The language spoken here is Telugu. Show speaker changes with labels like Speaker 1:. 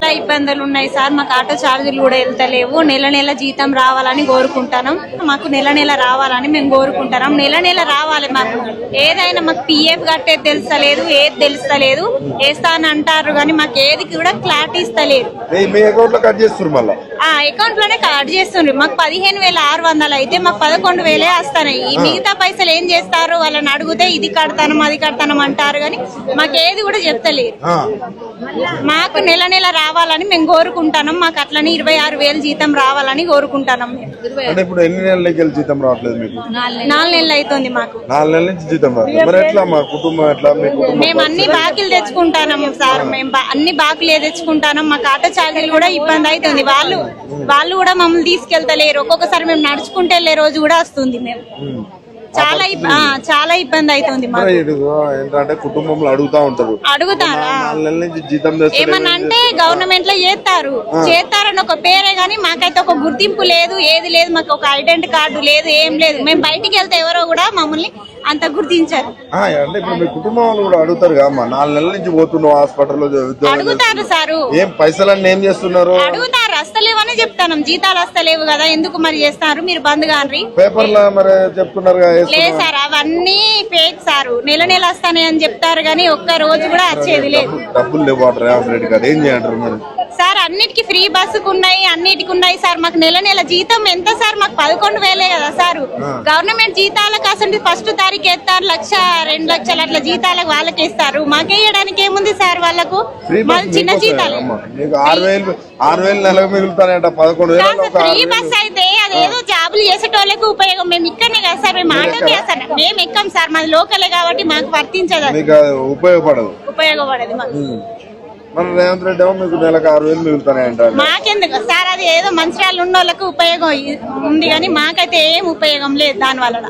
Speaker 1: చాలా ఇబ్బందులు ఉన్నాయి సార్. మాకు ఆటో ఛార్జీలు కూడా వెళ్తలేవు. నెల నెల జీతం రావాలని కోరుకుంటున్నాం. మాకు నెల నెల రావాలని మేము కోరుకుంటున్నాం. నెల నెల రావాలి మాకు. ఏదైనా మాకు పిఎఫ్ కట్టేది తెలుస్తలేదు, ఏది తెలుస్తలేదు. వేస్తా అని అంటారు కానీ మాకు ఏది కూడా క్లారిటీ ఇస్తలేదు. అకౌంట్ లోనే కట్ చేస్తుండ్రు. మాకు 15,600 అయితే మాకు 11,000 వస్తున్నాయి. ఈ మిగతా పైసలు ఏం చేస్తారు వాళ్ళని అడిగితే ఇది కడతానం అది కడతానం అంటారు కానీ మాకు ఏది కూడా చెప్తలేరు. మాకు నెల నెల రావాలని మేము కోరుకుంటున్నాం. మాకు అట్లని 26,000 జీతం రావాలని కోరుకుంటున్నాం.
Speaker 2: ఇప్పుడు ఎన్ని నెలలకి జీతం రావట్లేదు మీకు?
Speaker 1: 4 నెలలు అవుతుంది మాకు.
Speaker 2: 4 నెలల నుంచి జీతం రావట్లేదు.
Speaker 1: మేము అన్ని బాకీలు తెచ్చుకుంటాం సార్. మేము అన్ని బాకీలే తెచ్చుకుంటాం. మాకు ఆటో ఛార్జీలు కూడా ఇబ్బంది అవుతుంది. వాళ్ళు కూడా మమ్మల్ని తీసుకెళ్తలేరు. ఒక్కొక్కసారి మేము నడుచుకుంటే వెళ్ళే రోజు కూడా వస్తుంది. మేము చాలా ఇబ్బంది అవుతుంది.
Speaker 2: ఏంటంటే కుటుంబంలో అడుగుతారా
Speaker 1: ఏమన్నా అంటే గవర్నమెంట్ లో చేస్తారని ఒక పేరే గానీ మాకైతే ఒక గుర్తింపు లేదు, ఏది లేదు. మాకు ఒక ఐడెంటిటీ కార్డు లేదు, ఏం లేదు. మేము బయటికి వెళ్తే ఎవరో కూడా మమ్మల్ని అంత గుర్తించారు.
Speaker 2: అంటే ఇప్పుడు మీ కుటుంబం కూడా అడుగుతారు కదా, 4 నెలల నుంచి పోతున్నావు హాస్పిటల్లో
Speaker 1: అడుగుతారు సారు.
Speaker 2: ఏం పైసలన్నీ ఏం చేస్తున్నారు?
Speaker 1: అడుగుతారు. వస్తలేవని చెప్తాను. జీతాలు వస్తలేవు కదా, ఎందుకు మరి చేస్తారు మీరు బంద్ కాని
Speaker 2: పేపర్లో మరి చెప్తున్నారు
Speaker 1: లేదు సార్. అవన్నీ ఫేక్ సారు. నెల నెల వస్తానే అని చెప్తారు కానీ ఒక్క రోజు కూడా వచ్చేది లేదు.
Speaker 2: డబ్బులు లేవు ఏం చేయంటారు మరి
Speaker 1: సార్? అన్నిటికీ ఫ్రీ బస్సుకు ఉన్నాయి, అన్నిటికి ఉన్నాయి సార్. మాకు నెల నెల జీతం ఎంత సార్? మాకు 11,000 కదా సార్. గవర్నమెంట్ జీతాలకు అసలు ఫస్ట్ తారీఖు ఎత్తారు 1,00,000 2 లక్షలు అట్లా జీతాలకు వాళ్ళకి ఇస్తారు. మాకేయడానికి ఏముంది సార్? వాళ్ళకు చిన్న జీతాలు
Speaker 2: 6,000 నెలకు మిగులుతానంట. 11,000
Speaker 1: ఫ్రీ బస్ అయితే అదేదో జాబులు చేసేటోళ్ళకి ఉపయోగం. మేము ఇక్కడనే కదా సార్, మేము ఆటోకి వేస్తాం. మేము ఎక్కం సార్, మాది లోకలే కాబట్టి మాకు వర్తించదు, ఉపయోగపడదు మాకు.
Speaker 2: మన రేవంత్ రెడ్డి ఏమో మీకు నెలకు 6,000 మిగులుతాయంట.
Speaker 1: మాకెందుకు సార్? అది ఏదో మంచిర్యాల ఉన్న వాళ్ళకి ఉపయోగం ఉంది కానీ మాకైతే ఏం ఉపయోగం లేదు దాని వల్ల.